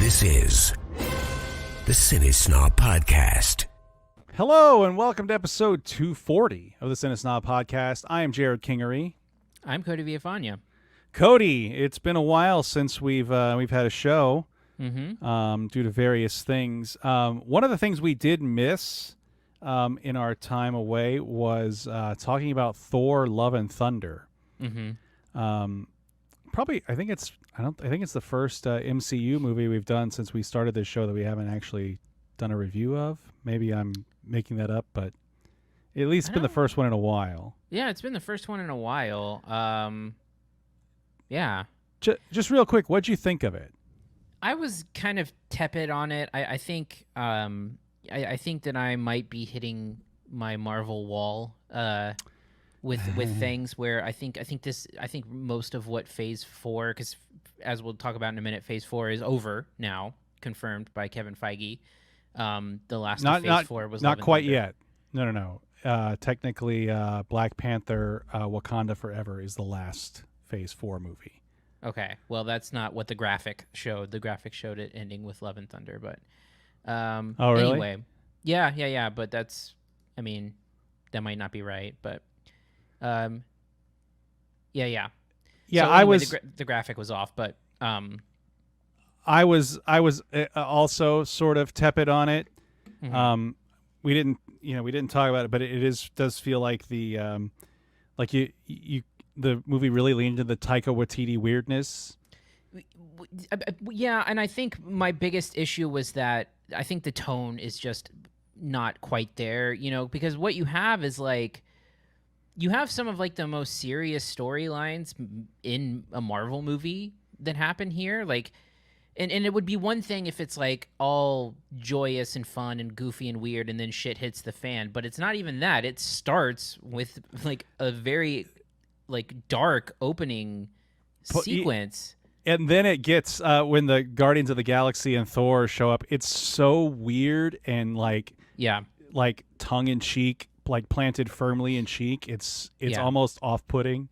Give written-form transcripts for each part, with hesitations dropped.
This is the CineSnob Podcast. Hello and welcome to episode 240 of the CineSnob Podcast. I am Jerrod Kingery. I'm Cody Villafana. Cody, it's been a while since we've had a show due to various things. One of the things we did miss in our time away was talking about Thor: Love and Thunder. Probably, I think it's the first MCU movie we've done since we started this show that we haven't actually done a review of. Maybe I'm making that up, but at least it's been the first one in a while. Yeah, it's been the first one in a while. Yeah. Just real quick, what'd you think of it? I was kind of tepid on it. I think I think that I might be hitting my Marvel wall with things where I think most of what Phase 4, because as we'll talk about in a minute, Phase 4 is over now, confirmed by Kevin Feige. The last of Phase 4 was not quite yet. No. Technically, Black Panther: Wakanda Forever is the last Phase 4 movie. Okay, well, that's not what the graphic showed. The graphic showed it ending with Love and Thunder, but oh, really? Anyway, yeah. But that might not be right, but yeah. So anyway, the graphic was off, but I was also sort of tepid on it. We didn't talk about it, but it does feel like the the movie really leaned into the Taika Waititi weirdness. Yeah, and I think my biggest issue was that I think the tone is just not quite there, because what you have is like you have some of like the most serious storylines in a Marvel movie that happen here, like. And it would be one thing if it's like all joyous and fun and goofy and weird and then shit hits the fan, but it's not even that. It starts with like a very like dark opening sequence. And then it gets when the Guardians of the Galaxy and Thor show up, it's so weird and like tongue in cheek, like planted firmly in cheek. It's almost off-putting.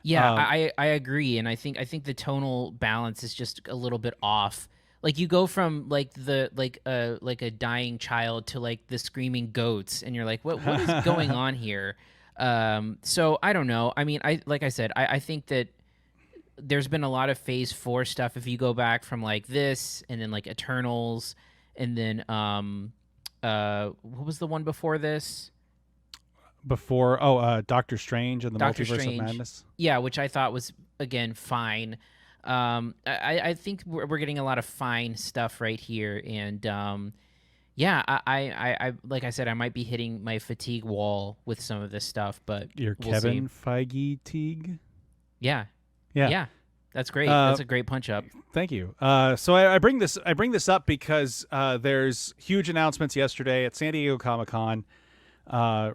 Yeah, I agree, and I think the tonal balance is just a little bit off. Like you go from like a dying child to like the screaming goats, and you're like, what is going on here? So I don't know. I mean, I think that there's been a lot of Phase 4 stuff. If you go back from like this, and then like Eternals, and then what was the one before this? Doctor Strange and the Multiverse of Madness. Yeah, which I thought was, again, fine. I think we're getting a lot of fine stuff right here. And, I like I said, I might be hitting my fatigue wall with some of this stuff, but Your Kevin Feige teague? Yeah. That's great. That's a great punch up. Thank you. So I bring this up because there's huge announcements yesterday at San Diego Comic-Con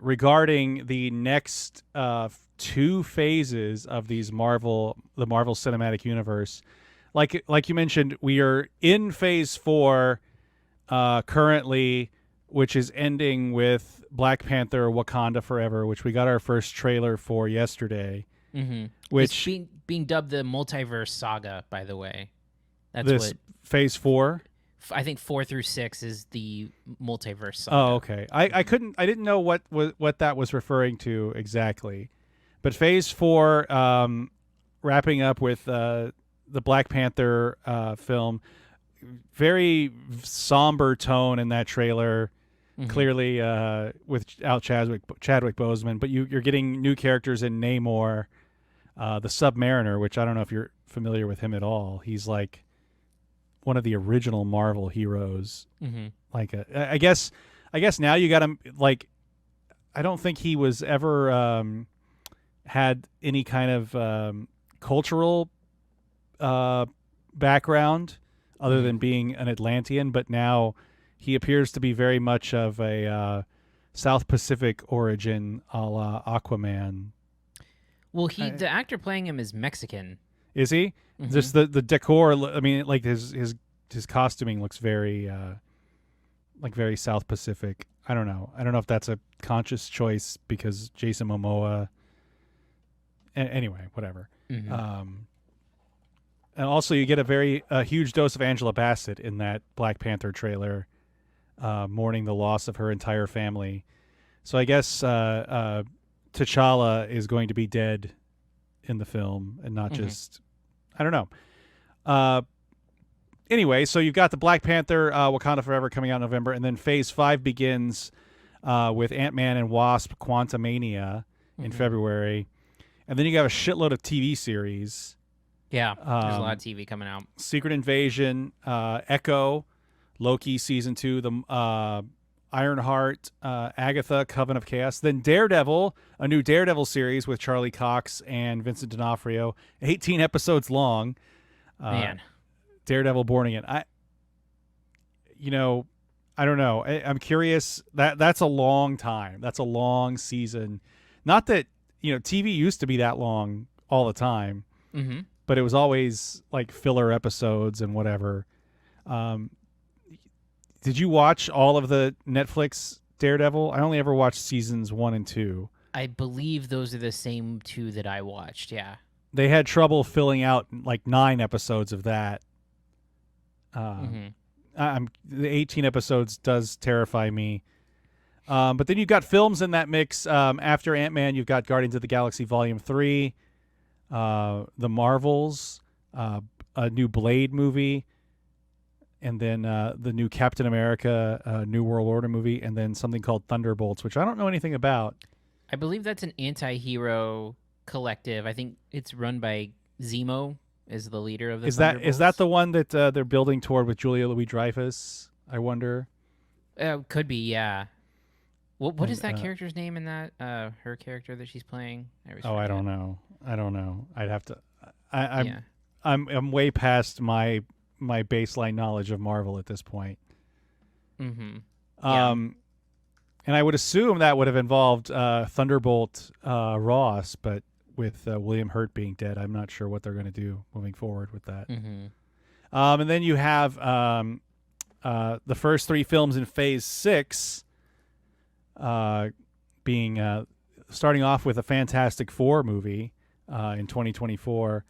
regarding the next 2 phases of the Marvel Cinematic Universe. Like you mentioned, we are in Phase 4 currently, which is ending with Black Panther: Wakanda Forever, which we got our first trailer for yesterday. Which it's being dubbed the Multiverse Saga, by the way. That's this Phase 4. I think 4 through 6 is the Multiverse Saga. Oh, okay. I didn't know what that was referring to exactly, but Phase 4, wrapping up with the Black Panther film, very somber tone in that trailer. Clearly, without Chadwick Boseman, but you're getting new characters in Namor, the Submariner, which I don't know if you're familiar with him at all. He's like one of the original Marvel heroes. Like I guess now you got him. Like, I don't think he was ever had any kind of cultural background other than being an Atlantean, but now he appears to be very much of a South Pacific origin, a la Aquaman. Well, the actor playing him is Mexican. Is he? Just the decor. I mean, like his costuming looks very very South Pacific. I don't know if that's a conscious choice because Jason Momoa. Anyway, whatever. And also, you get a huge dose of Angela Bassett in that Black Panther trailer, mourning the loss of her entire family. So I guess T'Challa is going to be dead in the film, and not just, I don't know. Anyway, so you've got the Black Panther, Wakanda Forever coming out in November, and then Phase 5 begins with Ant-Man and Wasp: Quantumania in February, and then you got a shitload of TV series. Yeah, there's a lot of TV coming out. Secret Invasion, Echo, Loki Season 2, the Ironheart, Agatha, Coven of Chaos. Then Daredevil, a new Daredevil series with Charlie Cox and Vincent D'Onofrio, 18 episodes long. Man. Daredevil Born Again. I don't know. I'm curious. That's a long time. That's a long season. Not that, TV used to be that long all the time. Mm-hmm. But it was always like filler episodes and whatever. Did you watch all of the Netflix Daredevil? I only ever watched seasons 1 and 2. I believe those are the same 2 that I watched. Yeah. They had trouble filling out like 9 episodes of that. The 18 episodes does terrify me. But then you've got films in that mix. After Ant-Man, you've got Guardians of the Galaxy Volume 3. The Marvels, a new Blade movie, and then the new Captain America, New World Order movie, and then something called Thunderbolts, which I don't know anything about. I believe that's an anti-hero collective. I think it's run by Zemo, is the leader of the Thunderbolts. Is that the one that they're building toward with Julia Louis-Dreyfus, I wonder? Could be, yeah. What is that character's name in that? Her character that she's playing? I don't know. I'd have to. I'm way past my baseline knowledge of Marvel at this point. Mm-hmm. And I would assume that would have involved Thunderbolt Ross, but with William Hurt being dead, I'm not sure what they're going to do moving forward with that. Mm-hmm. And then you have the first 3 films in Phase 6. Being starting off with a Fantastic Four movie in 2024,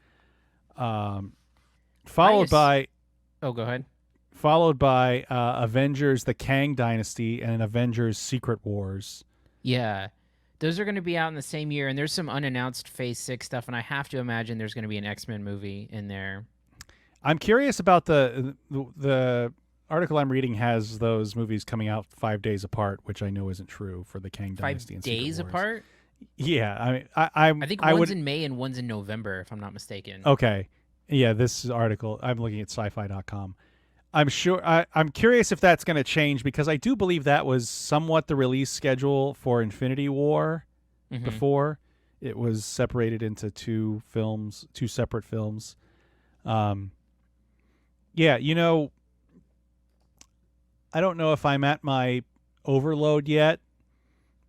followed by go ahead. Followed by Avengers: The Kang Dynasty and Avengers: Secret Wars. Yeah, those are going to be out in the same year, and there's some unannounced Phase 6 stuff, and I have to imagine there's going to be an X-Men movie in there. I'm curious about the article I'm reading has those movies coming out 5 days apart, which I know isn't true for the Kang Dynasty and Secret Wars. 5 days apart? Yeah, I think one's in May and one's in November, if I'm not mistaken. Okay, yeah, this article I'm looking at sci-fi.com. I'm curious if that's going to change, because I do believe that was somewhat the release schedule for Infinity War. Before it was separated into 2 separate films. Yeah, I don't know if I'm at my overload yet,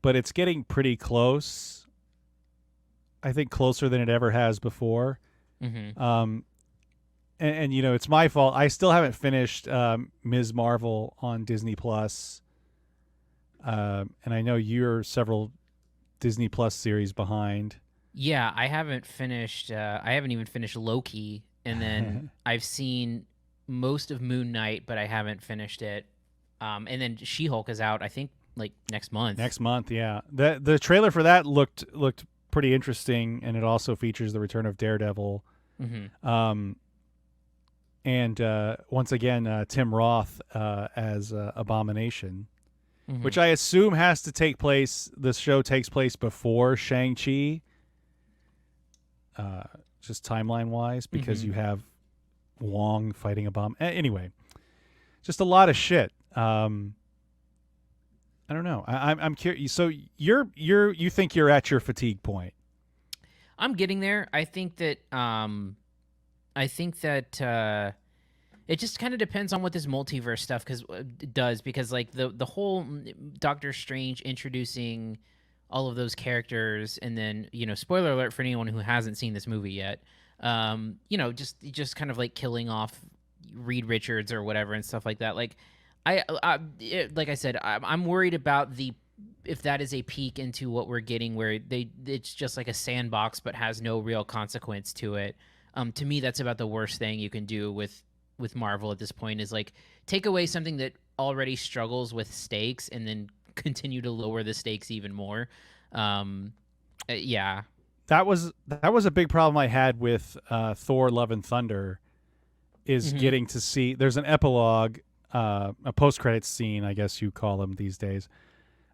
but it's getting pretty close. I think closer than it ever has before. Mm-hmm. And it's my fault. I still haven't finished Ms. Marvel on Disney Plus. And I know you're several Disney Plus series behind. Yeah, I haven't finished. I haven't even finished Loki, and then I've seen most of Moon Knight, but I haven't finished it. And then She-Hulk is out, I think, like next month. Next month, yeah. The trailer for that looked pretty interesting, and it also features the return of Daredevil. Mm-hmm. And once again, Tim Roth as Abomination, which I assume has to take place. This show takes place before Shang-Chi, just timeline-wise, because you have Wong fighting Anyway, just a lot of shit. I don't know. I'm curious. So you think you're at your fatigue point? I'm getting there. I think that it just kind of depends on what this multiverse stuff does, because like the whole Doctor Strange introducing all of those characters, and then spoiler alert for anyone who hasn't seen this movie yet, just kind of like killing off Reed Richards or whatever and stuff like that. Like like I said, I'm worried about if that is a peek into what we're getting, where it's just like a sandbox but has no real consequence to it. To me, that's about the worst thing you can do with Marvel at this point, is like take away something that already struggles with stakes and then continue to lower the stakes even more. Yeah. That was a big problem I had with Thor: Love and Thunder, is getting to see. There's an epilogue, a post-credits scene, I guess you call them these days.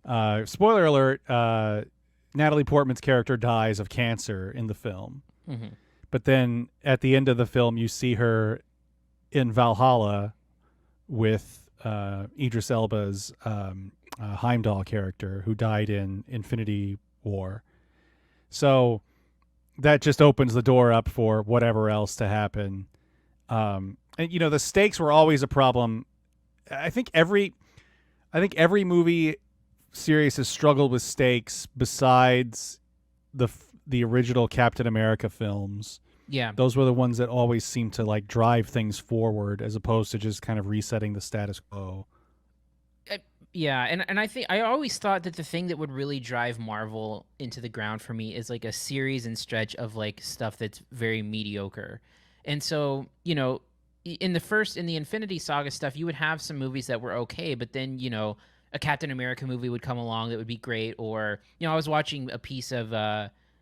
Spoiler alert: Natalie Portman's character dies of cancer in the film, but then at the end of the film, you see her in Valhalla with Idris Elba's Heimdall character, who died in Infinity War. So that just opens the door up for whatever else to happen. And the stakes were always a problem. I think every movie series has struggled with stakes besides the original Captain America films. Yeah. Those were the ones that always seemed to like drive things forward as opposed to just kind of resetting the status quo. Yeah, and I think I always thought that the thing that would really drive Marvel into the ground for me is like a series and stretch of like stuff that's very mediocre. And so, in the Infinity Saga stuff, you would have some movies that were okay, but then, a Captain America movie would come along that would be great. Or, I was watching a piece of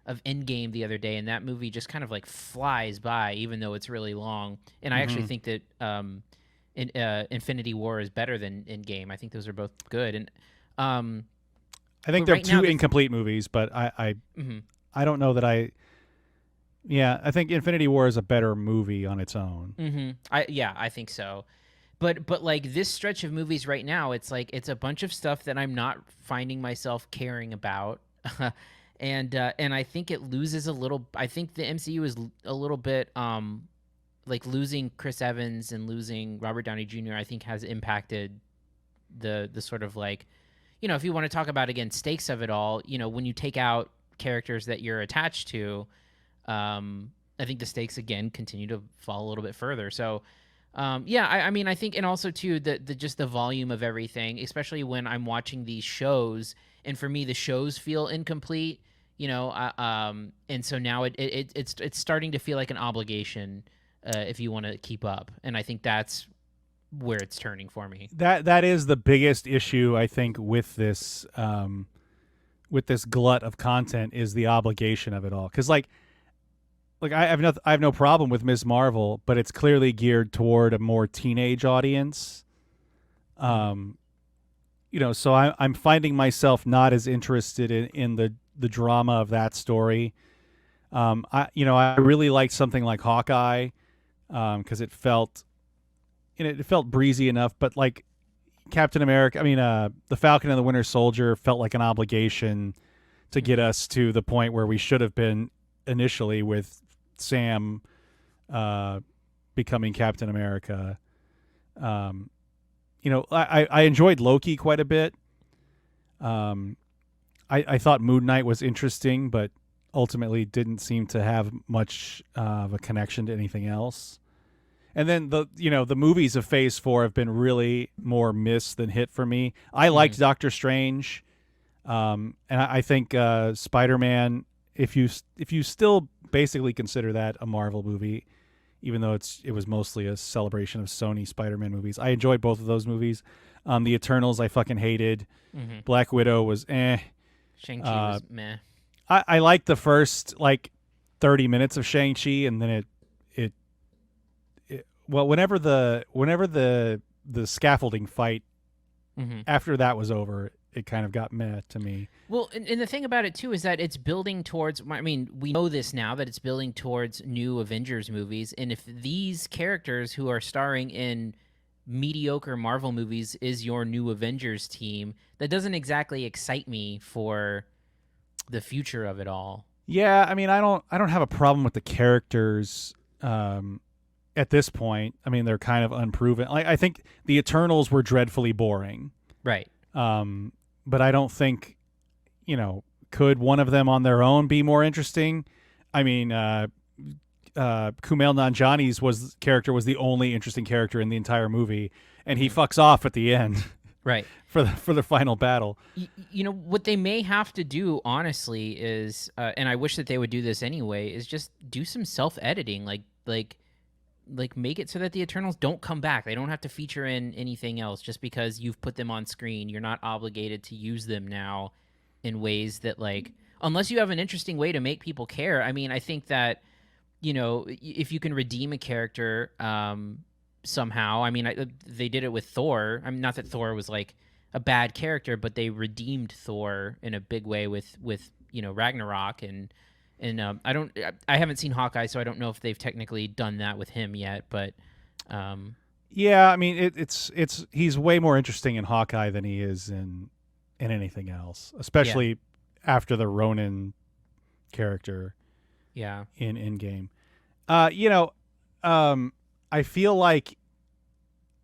Endgame the other day, and that movie just kind of like flies by, even though it's really long. And I actually think that Infinity War is better than Endgame. I think those are both good. And I think they're two incomplete movies, but I don't know that I think Infinity War is a better movie on its own. I think so. But like this stretch of movies right now, it's like it's a bunch of stuff that I'm not finding myself caring about. And I think it loses a little. I think the MCU is a little bit like losing Chris Evans and losing Robert Downey Jr. I think has impacted the sort of like, if you want to talk about again stakes of it all, when you take out characters that you're attached to, I think the stakes again continue to fall a little bit further. So I mean, I think, and also too the just the volume of everything, especially when I'm watching these shows, and for me the shows feel incomplete, and so now it's starting to feel like an obligation if you want to keep up, and I think that's where it's turning for me. That is the biggest issue I think with this glut of content, is the obligation of it all. Because like I have no problem with Ms. Marvel, but it's clearly geared toward a more teenage audience. So I'm finding myself not as interested in the drama of that story. I really liked something like Hawkeye, because it felt breezy enough, but like Captain America, the Falcon and the Winter Soldier felt like an obligation to get us to the point where we should have been initially, with Sam becoming Captain America. I enjoyed Loki quite a bit. I thought Moon Knight was interesting, but ultimately didn't seem to have much of a connection to anything else. And then the movies of Phase 4 have been really more miss than hit for me. I liked Doctor Strange, and I think Spider-Man, if you still basically consider that a Marvel movie, even though it was mostly a celebration of Sony Spider-Man movies. I enjoyed both of those movies. The Eternals I fucking hated. Black Widow was eh. Shang-Chi was meh. I liked the first 30 minutes of Shang-Chi, and then it whenever the scaffolding fight after that was over, it kind of got meh to me. Well, and the thing about it too is that it's building towards, we know this now, that it's building towards new Avengers movies, and if these characters who are starring in mediocre Marvel movies is your new Avengers team, that doesn't exactly excite me for the future of it all. Yeah, I don't have a problem with the characters at this point. They're kind of unproven. I think the Eternals were dreadfully boring. Right. But I don't think, could one of them on their own be more interesting? Kumail Nanjiani's character was the only interesting character in the entire movie, and he fucks off at the end. Right. For the final battle. What they may have to do, honestly, is, and I wish that they would do this anyway, is just do some self-editing. Like, like make it so that the Eternals don't come back. They don't have to feature in anything else just because you've put them on screen. You're not obligated to use them now in ways that, like, unless you have an interesting way to make people care. I mean, I think that, you know, if you can redeem a character somehow. I mean, they did it with Thor. I mean, not that Thor was like a bad character, but they redeemed Thor in a big way with you know, Ragnarok. And I haven't seen Hawkeye, so I don't know if they've technically done that with him yet. But yeah, I mean, it's he's way more interesting in Hawkeye than he is in anything else, especially after the Ronin character. Yeah, in Endgame. You know, I feel like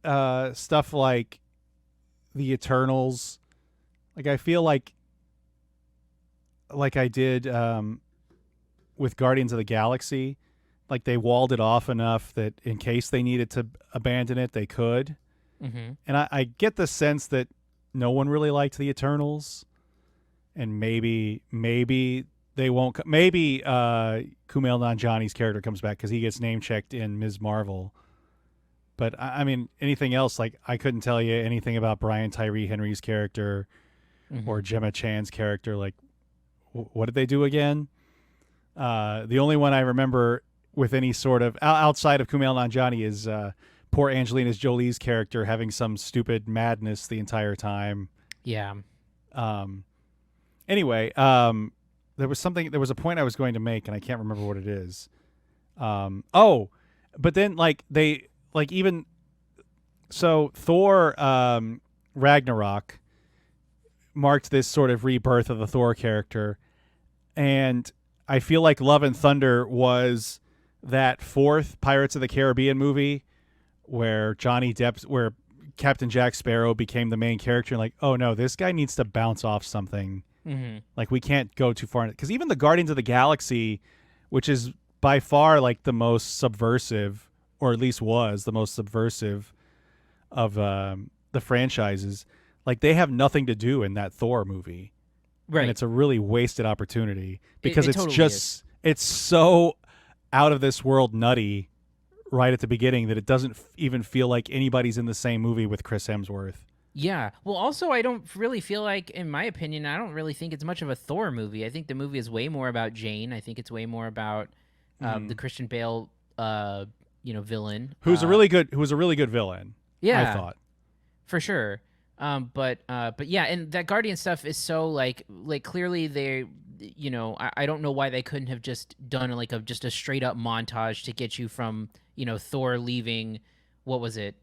stuff like the Eternals, like I feel like I did with Guardians of the Galaxy, like they walled it off enough that in case they needed to abandon it, they could. mm-hmm. And I get the sense that no one really liked the Eternals, and maybe they won't. Maybe Kumail Nanjiani's character comes back because he gets name checked in Ms. Marvel. But I mean, anything else? Like I couldn't tell you anything about Brian Tyree Henry's character or Gemma Chan's character. Like, what did they do again? The only one I remember with any sort of outside of Kumail Nanjiani is poor Angelina Jolie's character having some stupid madness the entire time. Yeah. Anyway, there was a point I was going to make, and I can't remember what it is. But then even so, Thor Ragnarok marked this sort of rebirth of the Thor character, and I feel like Love and Thunder was that fourth Pirates of the Caribbean movie where where Captain Jack Sparrow became the main character, and like, oh no, this guy needs to bounce off something. Mm-hmm. Like we can't go too far in it, because even the Guardians of the Galaxy, which is by far like the most subversive, or at least was the most subversive of the franchises, like they have nothing to do in that Thor movie, right? And it's a really wasted opportunity because it it's totally just it's so out of this world nutty right at the beginning that it doesn't even feel like anybody's in the same movie with Chris Hemsworth. Yeah. Well, also, I don't really feel like, in my opinion, I don't really think it's much of a Thor movie. I think the movie is way more about Jane. I think it's way more about the Christian Bale, villain, who's a really good villain. Yeah, I thought for sure. But yeah, and that Guardian stuff is so like clearly they, you know, I don't know why they couldn't have just done like just a straight up montage to get you from, you know, Thor leaving, what was it?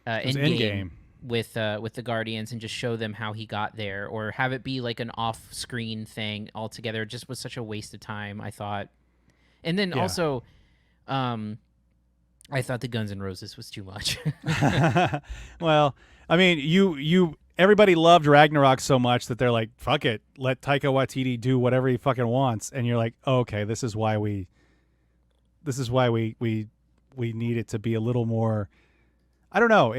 Endgame. With the Guardians, and just show them how he got there, or have it be like an off-screen thing altogether. It just was such a waste of time, I thought. And then also, I thought the Guns N' Roses was too much. Well, I mean, everybody loved Ragnarok so much that they're like, fuck it, let Taika Waititi do whatever he fucking wants, and you're like, oh, okay, this is why we need it to be a little more. I don't know,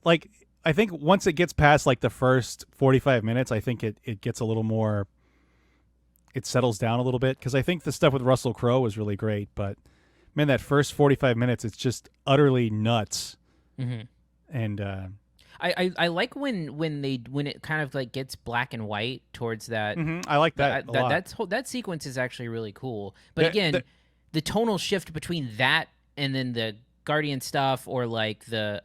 like. I think once it gets past like the first 45 minutes, I think it gets a little more, it settles down a little bit, because I think the stuff with Russell Crowe was really great, but man, that first 45 minutes, it's just utterly nuts. Mm-hmm. And I like when it kind of like gets black and white towards that. Mm-hmm. I like that a lot. That sequence is actually really cool. But the tonal shift between that and then the Guardian stuff, or like the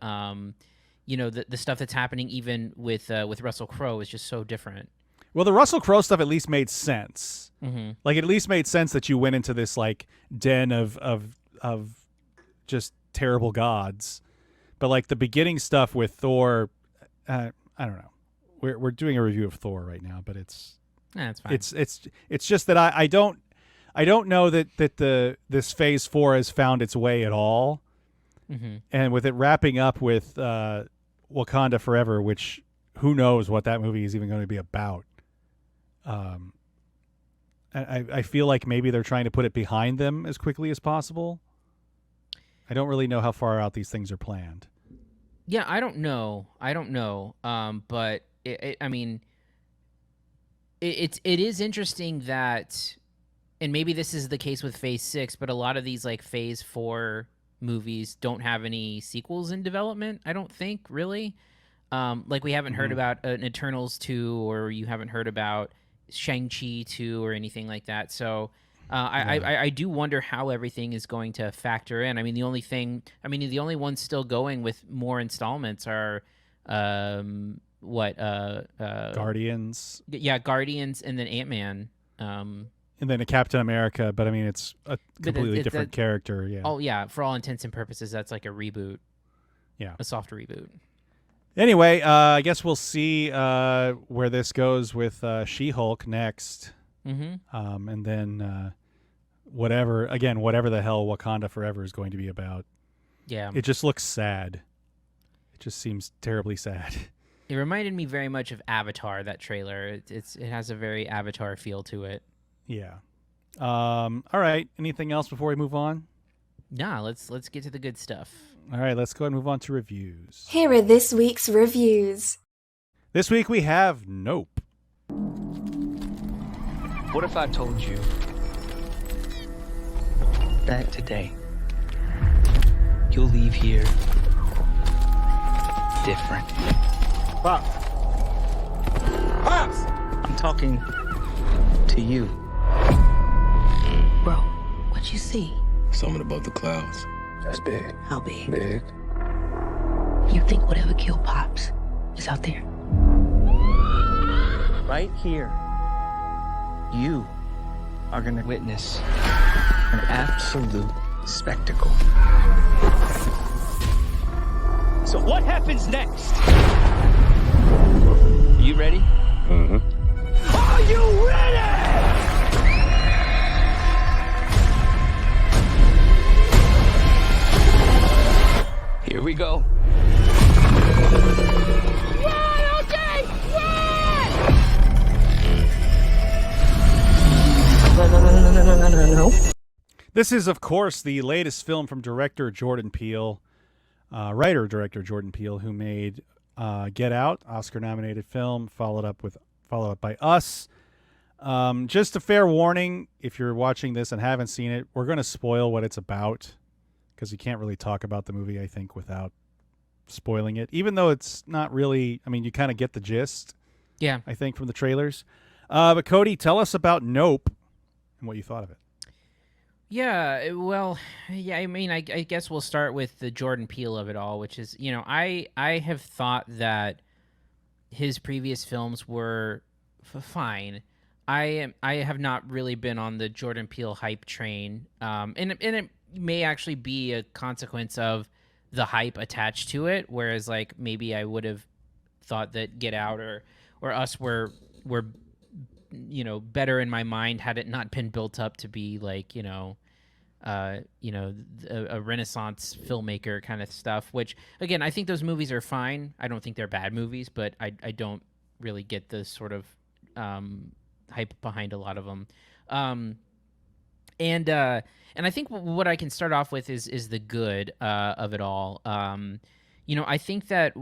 the stuff that's happening even with Russell Crowe is just so different. Well, the Russell Crowe stuff at least made sense. Mm-hmm. Like it at least made sense that you went into this like den of just terrible gods. But like the beginning stuff with Thor, I don't know. We're doing a review of Thor right now, but it's fine. It's just that I don't know that this Phase 4 has found its way at all. Mm-hmm. And with it wrapping up with Wakanda Forever, which who knows what that movie is even going to be about. I feel like maybe they're trying to put it behind them as quickly as possible. I don't really know how far out these things are planned. Yeah, I don't know. But it is interesting that, and maybe this is the case with Phase 6, but a lot of these like Phase 4 movies don't have any sequels in development, I don't think, really. Like we haven't heard about an Eternals 2, or you haven't heard about Shang-Chi 2 or anything like that. So I do wonder how everything is going to factor in. I mean, the only ones still going with more installments are Guardians. Yeah, Guardians, and then Ant-Man. And then a Captain America, but I mean, it's a completely different character. Yeah. Oh, yeah. For all intents and purposes, that's like a reboot. Yeah. A soft reboot. Anyway, I guess we'll see where this goes with She-Hulk next. Mm-hmm. And then whatever the hell Wakanda Forever is going to be about. Yeah. It just looks sad. It just seems terribly sad. It reminded me very much of Avatar, that trailer. It has a very Avatar feel to it. Yeah. All right. Anything else before we move on? Nah, let's get to the good stuff. All right, let's go ahead and move on to reviews. Here are this week's reviews. This week we have Nope. What if I told you that today you'll leave here different? Pops! Pops! I'm talking to you. Bro, what you see? Something above the clouds. That's big. How big? Big. You think whatever killed Pops is out there? Right here, you are gonna witness an absolute spectacle. So what happens next? You ready? Mm-hmm. Are you ready? Here we go. No. This is, of course, the latest film from director Jordan Peele, writer-director Jordan Peele, who made Get Out, Oscar-nominated film, followed up by Us. Just a fair warning, if you're watching this and haven't seen it, we're going to spoil what it's about, because you can't really talk about the movie, I think, without spoiling it, even though it's not really, I mean, you kind of get the gist, Yeah. I think, from the trailers. But Cody, tell us about Nope and what you thought of it. Yeah, well, yeah, I mean, I guess we'll start with the Jordan Peele of it all, which is, I have thought that his previous films were fine. I have not really been on the Jordan Peele hype train, and it may actually be a consequence of the hype attached to it, whereas like maybe I would have thought that Get Out or Us were better in my mind had it not been built up to be like a Renaissance filmmaker kind of stuff, which again, I think those movies are fine. I don't think they're bad movies, but I don't really get the sort of hype behind a lot of them. And I think what I can start off with is the good of it all. I think that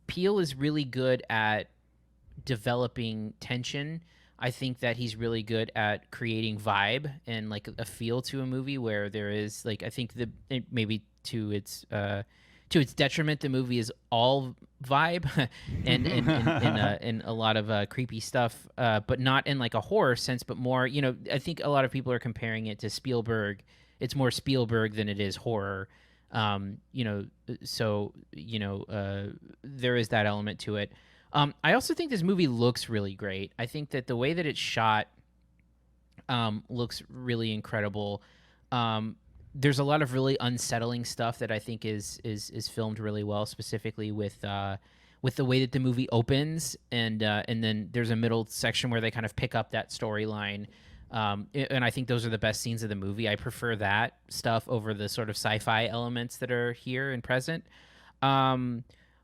Peele is really good at developing tension. I think that he's really good at creating vibe and like a feel to a movie where there is like, I think maybe to its detriment, the movie is all vibe and a lot of creepy stuff, but not in like a horror sense, but more, I think a lot of people are comparing it to Spielberg. It's more Spielberg than it is horror. There is that element to it. I also think this movie looks really great. I think that the way that it's shot looks really incredible. There's a lot of really unsettling stuff that I think is filmed really well, specifically with the way that the movie opens, and then there's a middle section where they kind of pick up that storyline. And I think those are the best scenes of the movie. I prefer that stuff over the sort of sci-fi elements that are here and present.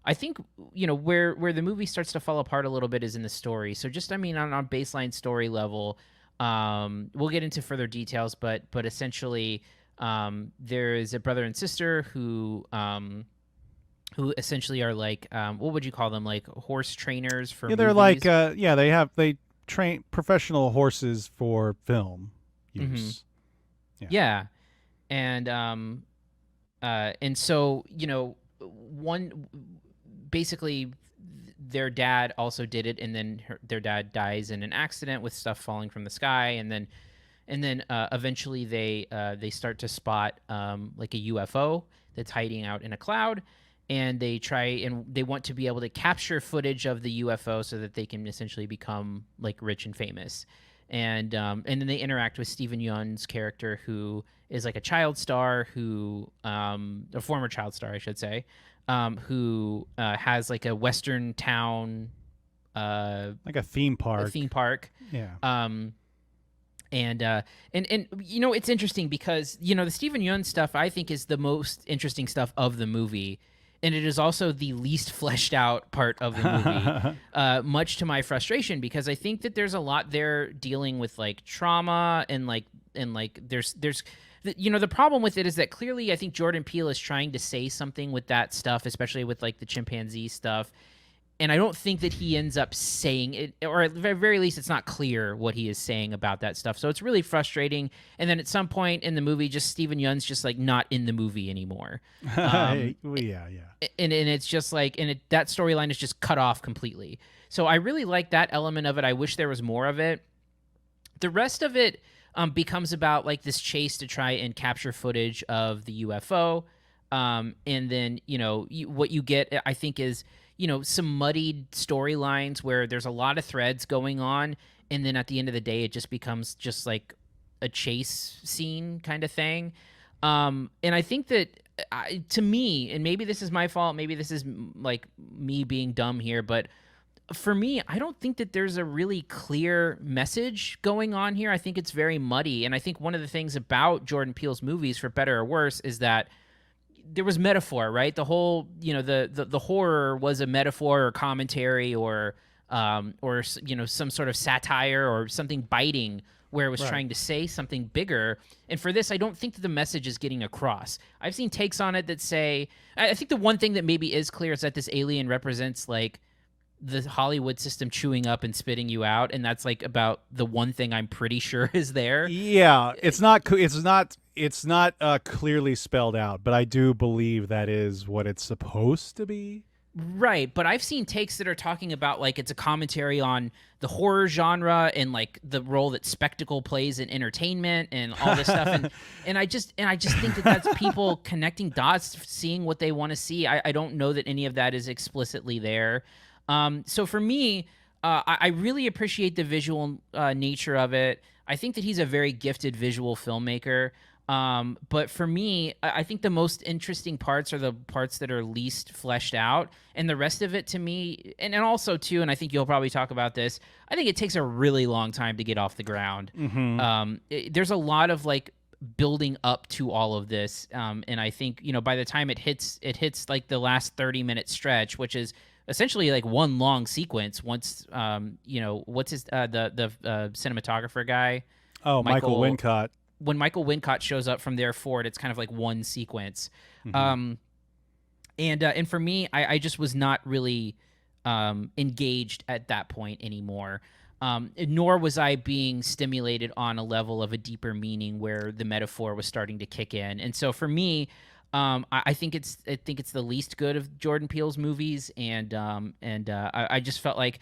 I think, where the movie starts to fall apart a little bit is in the story. So just, on a baseline story level, we'll get into further details, but essentially, there is a brother and sister who essentially are like, what would you call them? Like horse trainers for movies? They're like, train professional horses for film use. Yeah. And so, basically their dad also did it, and then their dad dies in an accident with stuff falling from the sky, and then eventually they start to spot like a UFO that's hiding out in a cloud, and they want to be able to capture footage of the UFO so that they can essentially become like rich and famous. And then they interact with Steven Yeun's character, who is like a child star, a former child star, I should say, who has like a Western town, like a theme park. Yeah. And it's interesting because the Steven Yeun stuff I think is the most interesting stuff of the movie. And it is also the least fleshed out part of the movie, much to my frustration, because I think that there's a lot there dealing with like trauma and there's the problem with it is that clearly I think Jordan Peele is trying to say something with that stuff, especially with like the chimpanzee stuff. And I don't think that he ends up saying it, or at the very least, it's not clear what he is saying about that stuff. So it's really frustrating. And then at some point in the movie, just Steven Yeun's just like not in the movie anymore. Yeah. And it's just like, that storyline is just cut off completely. So I really like that element of it. I wish there was more of it. The rest of it becomes about like this chase to try and capture footage of the UFO. And then, what you get, I think, is some muddied storylines where there's a lot of threads going on, and then at the end of the day, it just becomes just like a chase scene kind of thing. And I think that to me, and maybe this is my fault, maybe this is like me being dumb here, but for me, I don't think that there's a really clear message going on here. I think it's very muddy, and I think one of the things about Jordan Peele's movies, for better or worse, is that there was metaphor, right? The whole, the horror was a metaphor or commentary or some sort of satire or something biting where it was trying to say something bigger. And for this, I don't think that the message is getting across. I've seen takes on it that say, I think the one thing that maybe is clear is that this alien represents like the Hollywood system chewing up and spitting you out, and that's like about the one thing I'm pretty sure is there. Yeah, it's not clearly spelled out, but I do believe that is what it's supposed to be. Right, but I've seen takes that are talking about like it's a commentary on the horror genre and like the role that spectacle plays in entertainment and all this stuff, and I just think that that's people connecting dots, seeing what they want to see. I don't know that any of that is explicitly there. So for me, I really appreciate the visual nature of it. I think that he's a very gifted visual filmmaker. But for me, I think the most interesting parts are the parts that are least fleshed out, and the rest of it to me, and also too, and I think you'll probably talk about this, I think it takes a really long time to get off the ground. Mm-hmm. There's a lot of like building up to all of this. And I think, by the time it hits like the last 30-minute stretch, which is essentially like one long sequence. Once, what's his the cinematographer guy? Oh, Michael Wincott. When Michael Wincott shows up from there forward, it's kind of like one sequence. Mm-hmm. And for me, I just was not really engaged at that point anymore. Nor was I being stimulated on a level of a deeper meaning where the metaphor was starting to kick in. And so for me, I think it's the least good of Jordan Peele's movies, and I just felt like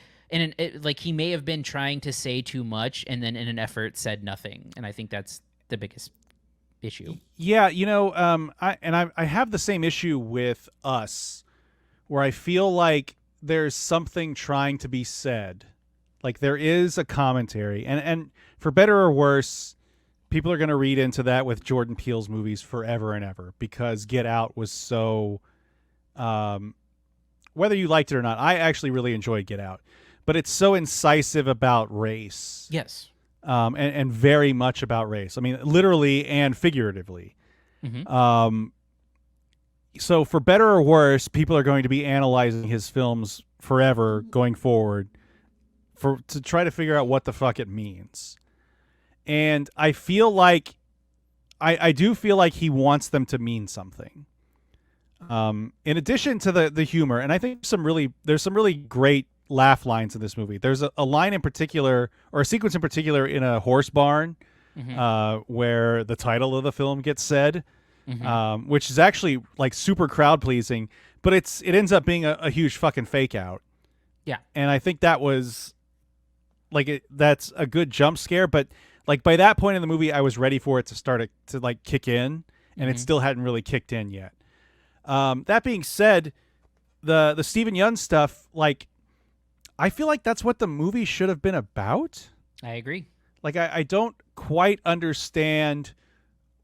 like he may have been trying to say too much, and then in an effort said nothing, and I think that's the biggest issue. Yeah, I have the same issue with Us, where I feel like there's something trying to be said, like there is a commentary, and for better or worse, people are going to read into that with Jordan Peele's movies forever and ever, because Get Out was so, whether you liked it or not, I actually really enjoyed Get Out, but it's so incisive about race. Yes. And very much about race. I mean, literally and figuratively. Mm-hmm. So for better or worse, people are going to be analyzing his films forever going forward to try to figure out what the fuck it means. And I feel like I do feel like he wants them to mean something. In addition to the humor, and I think there's some really great laugh lines in this movie. There's a line in particular, or a sequence in particular, in a horse barn, where the title of the film gets said, which is actually like super crowd pleasing, but it ends up being a huge fucking fake out. Yeah. And I think that was like that's a good jump scare, but like by that point in the movie, I was ready for it to start to like kick in, and it still hadn't really kicked in yet. That being said, the Steven Yeun stuff, like, I feel like that's what the movie should have been about. I agree. Like, I don't quite understand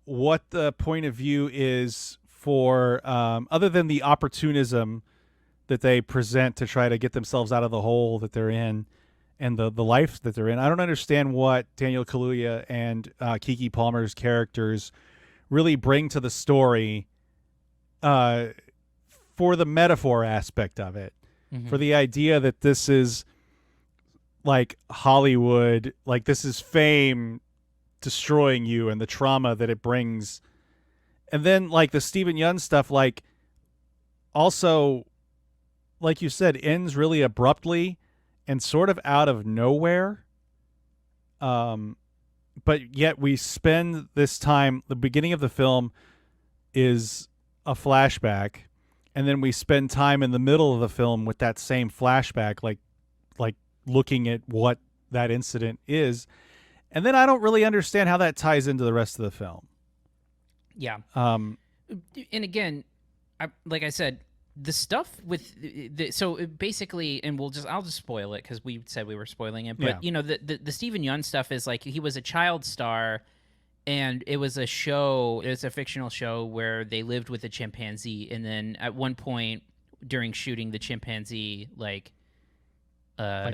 what the point of view is for, other than the opportunism that they present to try to get themselves out of the hole that they're in and the life that they're in. I don't understand what Daniel Kaluuya and Keke Palmer's characters really bring to the story for the metaphor aspect of it, for the idea that this is like Hollywood, like this is fame destroying you and the trauma that it brings. And then like the Steven Yeun stuff, like also, like you said, ends really abruptly and sort of out of nowhere. But yet we spend this time, the beginning of the film is a flashback, and then we spend time in the middle of the film with that same flashback, like looking at what that incident is. And then I don't really understand how that ties into the rest of the film. Yeah. And again, like I said, the stuff with so basically, and I'll just spoil it because we said we were spoiling it, but you know, the Steven Yeun stuff is like he was a child star, and it was a show. It was a fictional show where they lived with a chimpanzee, and then at one point during shooting, the chimpanzee like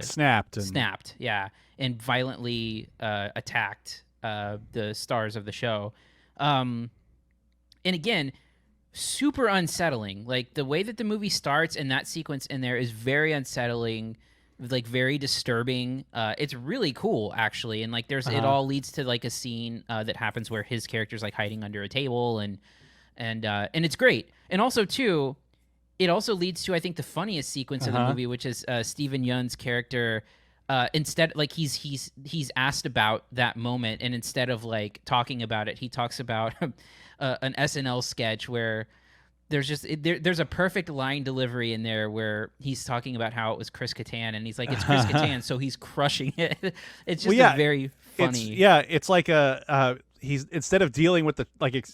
snapped, yeah, and violently attacked the stars of the show. And again, super unsettling. Like the way that the movie starts and that sequence in there is very unsettling, like very disturbing. It's really cool actually, and like it all leads to like a scene that happens where his character's like hiding under a table, and it's great. And also too, it also leads to I think the funniest sequence in the movie, which is Steven Yeun's character. Instead, like he's asked about that moment, and instead of like talking about it, he talks about an SNL sketch where there's a perfect line delivery in there where he's talking about how it was Chris Kattan, and he's like, it's Chris Kattan, so he's crushing it. It's just very funny. It's like he's instead of dealing with the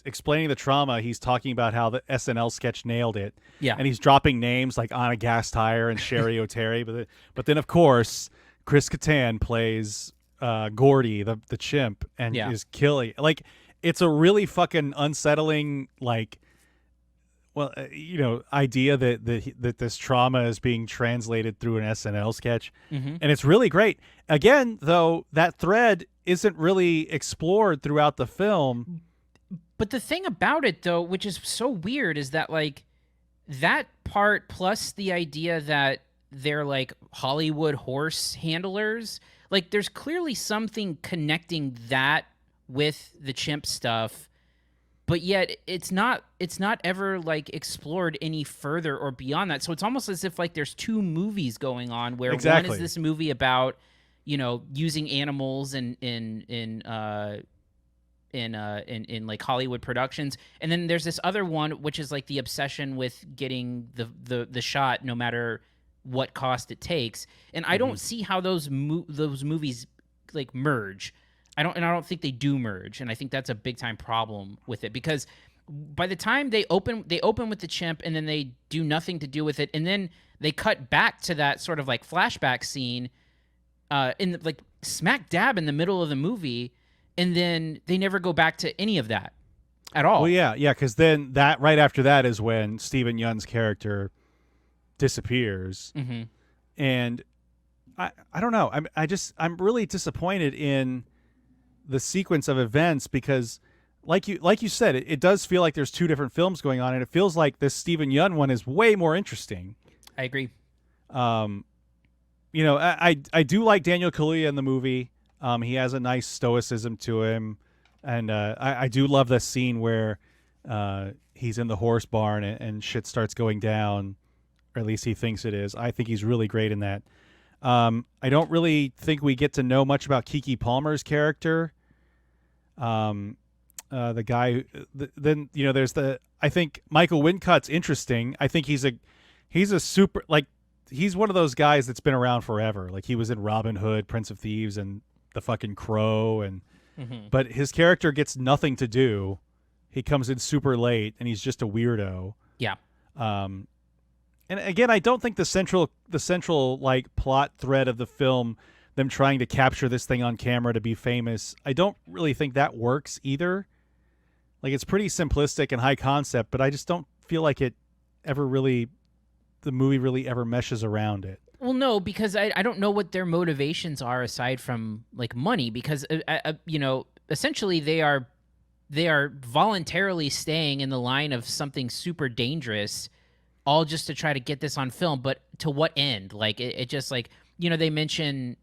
explaining the trauma, he's talking about how the SNL sketch nailed it. Yeah, and he's dropping names like Anna Gasteyer and Sherry O'Terry, but then of course Chris Kattan plays Gordy, the chimp, and is killing. Like, it's a really fucking unsettling, like, well, idea that this trauma is being translated through an SNL sketch, and it's really great. Again, though, that thread isn't really explored throughout the film. But the thing about it, though, which is so weird, is that like that part plus the idea that they're like Hollywood horse handlers, like there's clearly something connecting that with the chimp stuff, but yet it's not ever like explored any further or beyond that. So it's almost as if like there's two movies going on, where one is this movie about using animals in like Hollywood productions, and then there's this other one which is like the obsession with getting the shot no matter what cost it takes. And I don't see how those movies like merge. I don't think they do merge, and I think that's a big time problem with it, because by the time they open with the chimp, and then they do nothing to do with it, and then they cut back to that sort of like flashback scene like smack dab in the middle of the movie, and then they never go back to any of that at all. Well, yeah, because then that right after that is when Steven Yeun's character disappears, and I don't know. I'm really disappointed in the sequence of events, because like you said, it does feel like there's two different films going on, and it feels like this Steven Yeun one is way more interesting. I agree. I do like Daniel Kaluuya in the movie. He has a nice stoicism to him, and I do love the scene where he's in the horse barn and shit starts going down, or at least he thinks it is. I think he's really great in that. I don't really think we get to know much about Keke Palmer's character. The guy, then there's I think Michael Wincott's interesting. I think he's a super, like, he's one of those guys that's been around forever. Like, he was in Robin Hood, Prince of Thieves, and The fucking Crow, and but his character gets nothing to do. He comes in super late, and he's just a weirdo. Yeah. And again, I don't think the central like plot thread of the film, them trying to capture this thing on camera to be famous, I don't really think that works either. Like, it's pretty simplistic and high concept, but I just don't feel like the movie really ever meshes around it. Well, no, because I don't know what their motivations are aside from like money, because essentially they are voluntarily staying in the line of something super dangerous, all just to try to get this on film. But to what end? Like, it just, like, they mention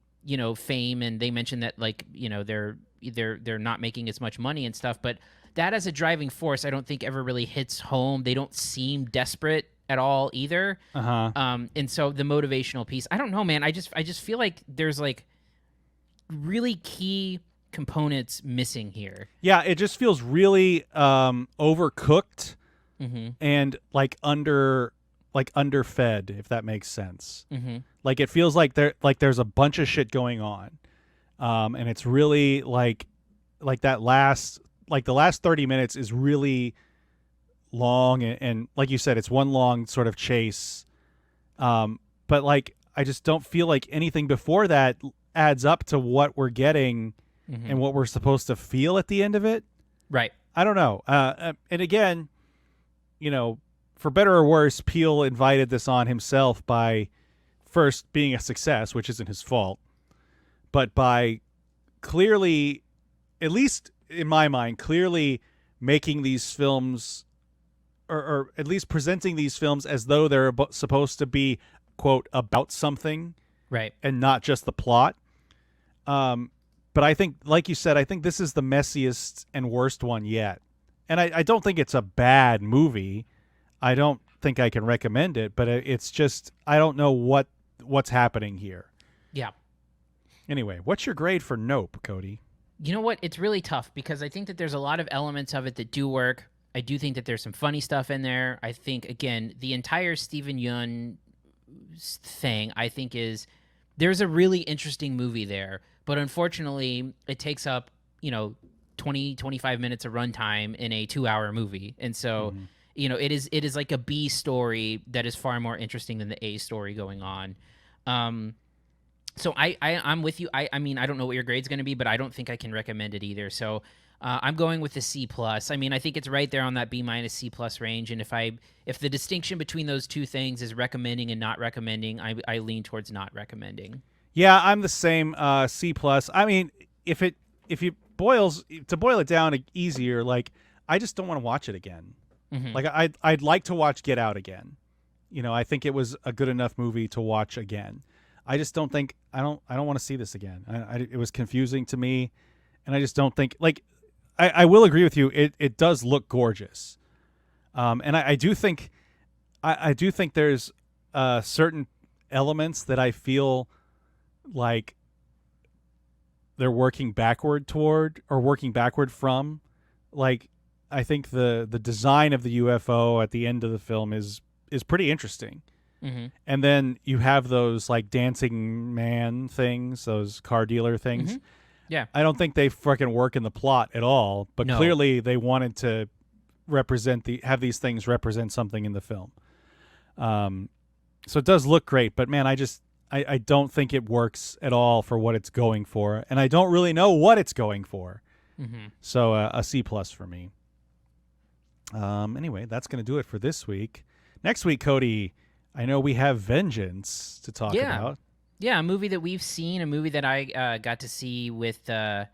fame, and they mention that, like, they're not making as much money and stuff, but that as a driving force, I don't think ever really hits home. They don't seem desperate at all either. And so the motivational piece, I don't know, man. I just feel like there's like really key components missing here. Yeah, it just feels really overcooked and like underfed, if that makes sense. Like, it feels like there's a bunch of shit going on, and it's really like that last. Like, the last 30 minutes is really long, and like you said, it's one long sort of chase. But, like, I just don't feel like anything before that adds up to what we're getting and what we're supposed to feel at the end of it. Right. I don't know. And again, for better or worse, Peele invited this on himself by first being a success, which isn't his fault, but by clearly, at least in my mind, clearly making these films, or at least presenting these films as though they're supposed to be, quote, about something, right, and not just the plot. But I think, like you said, I think this is the messiest and worst one yet. And I don't think it's a bad movie. I don't think I can recommend it, but it's just, I don't know what's happening here. Yeah. Anyway, what's your grade for Nope, Cody? You know what? It's really tough because I think that there's a lot of elements of it that do work. I do think that there's some funny stuff in there. I think, again, the entire Steven Yeun thing, I think there's a really interesting movie there, but unfortunately it takes up, 20, 25 minutes of runtime in a 2-hour movie. And so, it is like a B story that is far more interesting than the A story going on. So I'm with you. I mean, I don't know what your grade's going to be, but I don't think I can recommend it either. So I'm going with the C+. I mean, I think it's right there on that B- C+ range. And if the distinction between those two things is recommending and not recommending, I lean towards not recommending. Yeah, I'm the same. C+. I mean, if you boil it down easier, like, I just don't want to watch it again. Like, I'd like to watch Get Out again. I think it was a good enough movie to watch again. I just don't think I don't want to see this again. It was confusing to me, and I just don't think, like, I will agree with you. It does look gorgeous, and I do think there's certain elements that I feel like they're working backward from. Like, I think the design of the UFO at the end of the film is pretty interesting. And then you have those, like, dancing man things, those car dealer things. Yeah. I don't think they fucking work in the plot at all, but clearly they wanted to have these things represent something in the film. So it does look great, but man, I don't think it works at all for what it's going for, and I don't really know what it's going for. So a C+ for me. Anyway, that's going to do it for this week. Next week, Cody, I know we have Vengeance to talk about. Yeah, a movie that we've seen, a movie that I got to see with the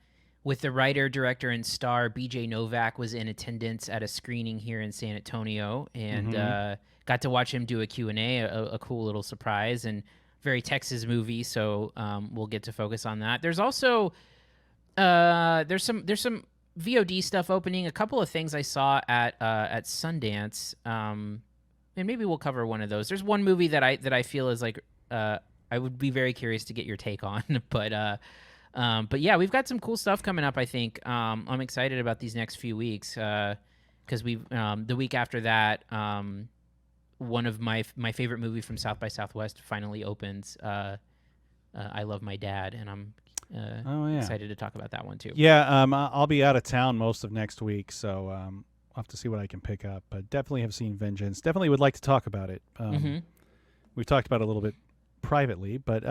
writer, director, and star. BJ Novak was in attendance at a screening here in San Antonio, and got to watch him do a Q&A, a cool little surprise, and very Texas movie, so we'll get to focus on that. There's also there's some VOD stuff opening. A couple of things I saw at Sundance, and maybe we'll cover one of those. There's one movie that I feel is like I would be very curious to get your take on. But yeah, we've got some cool stuff coming up. I think I'm excited about these next few weeks because we the week after that, one of my favorite movie from South by Southwest finally opens. I Love My Dad, and I'm excited to talk about that one too. Yeah, I'll be out of town most of next week, so I'll have to see what I can pick up. But definitely have seen Vengeance. Definitely would like to talk about it. We've talked about it a little bit privately, but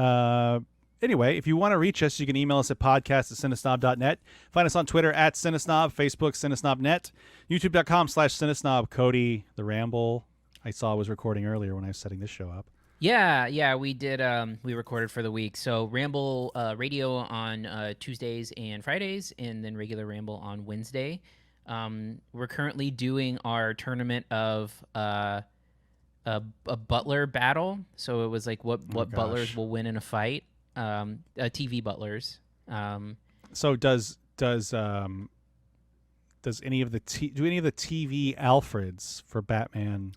anyway, if you want to reach us, you can email us at podcast@cinesnob.net. Find us on Twitter at CineSnob, Facebook CineSnobNet, YouTube.com/CineSnob. Cody, the Ramble, I saw was recording earlier when I was setting this show up. Yeah, we did. We recorded for the week. So Ramble Radio on Tuesdays and Fridays, and then regular Ramble on Wednesday. We're currently doing our tournament of a butler battle. So it was like what butlers will win in a fight. TV butlers. So does any of the TV Alfreds for Batman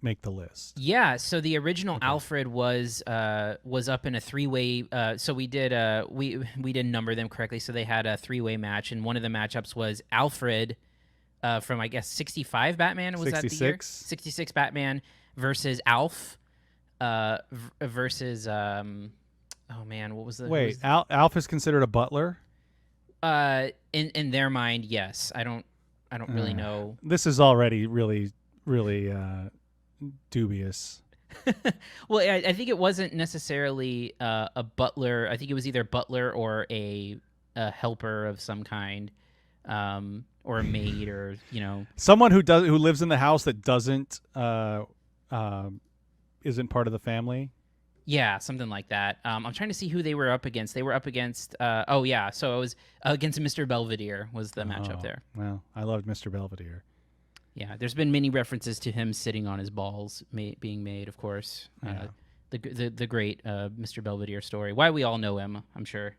make the list? Yeah, so the original Alfred was up in a three-way. So we didn't number them correctly. So they had a three-way match, and one of the matchups was Alfred from I guess 65 Batman. Was 66? That the year? 66 Batman versus Alf versus oh man, what was the wait? Alf is considered a butler. In their mind, yes. I don't really know. This is already really dubious. Well, I think it wasn't necessarily a butler. I think it was either butler or a helper of some kind, or a maid, or someone who lives in the house that isn't part of the family. Yeah, something like that. I'm trying to see who they were up against. They were up against. So it was against Mr. Belvedere was the matchup there. Well, I loved Mr. Belvedere. Yeah, there's been many references to him sitting on his balls being made, of course. Yeah. The great Mr. Belvedere story. Why we all know him, I'm sure.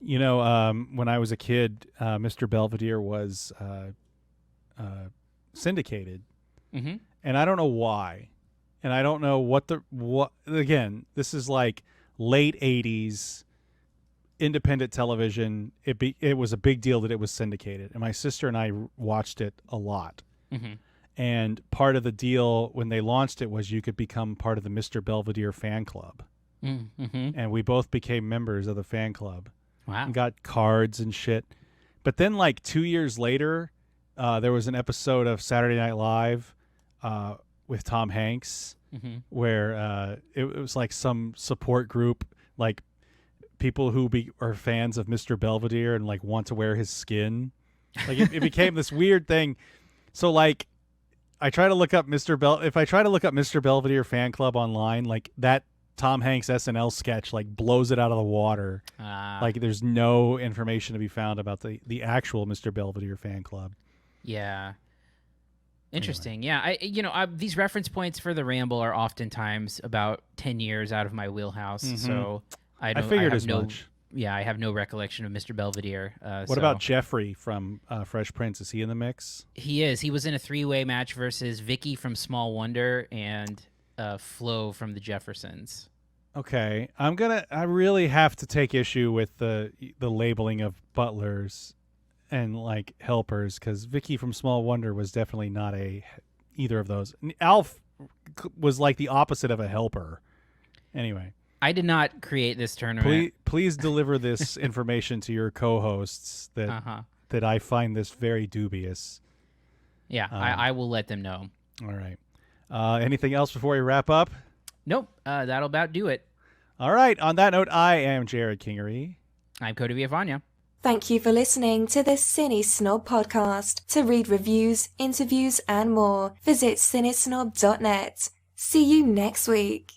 When I was a kid, Mr. Belvedere was syndicated, and I don't know why. And I don't know what again, this is like late 80s independent television. It was a big deal that it was syndicated. And my sister and I watched it a lot. And part of the deal when they launched it was you could become part of the Mr. Belvedere fan club. And we both became members of the fan club. Wow. And got cards and shit. But then like 2 years later, there was an episode of Saturday Night Live with Tom Hanks, where it was like some support group, like people who are fans of Mr. Belvedere and like want to wear his skin. Like it became this weird thing. So like, I try to look up if I try to look up Mr. Belvedere fan club online, like that Tom Hanks SNL sketch like blows it out of the water. Like there's no information to be found about the actual Mr. Belvedere fan club. Yeah. Interesting. Anyway. Yeah, these reference points for the Ramble are oftentimes about 10 years out of my wheelhouse. So I figured as much. Yeah, I have no recollection of Mr. Belvedere. What about Jeffrey from Fresh Prince? Is he in the mix? He is. He was in a three-way match versus Vicky from Small Wonder and Flo from the Jeffersons. Okay, I really have to take issue with the labeling of butlers and like helpers, because Vicky from Small Wonder was definitely not either of those. Alf was like the opposite of a helper. Anyway, I did not create this tournament. Please deliver this information to your co-hosts that I find this very dubious. Yeah, I will let them know. All right. Anything else before we wrap up? Nope. That'll about do it. All right. On that note, I am Jerrod Kingery. I'm Cody Villafana. Thank you for listening to the CineSnob Podcast. To read reviews, interviews, and more, visit CineSnob.net. See you next week.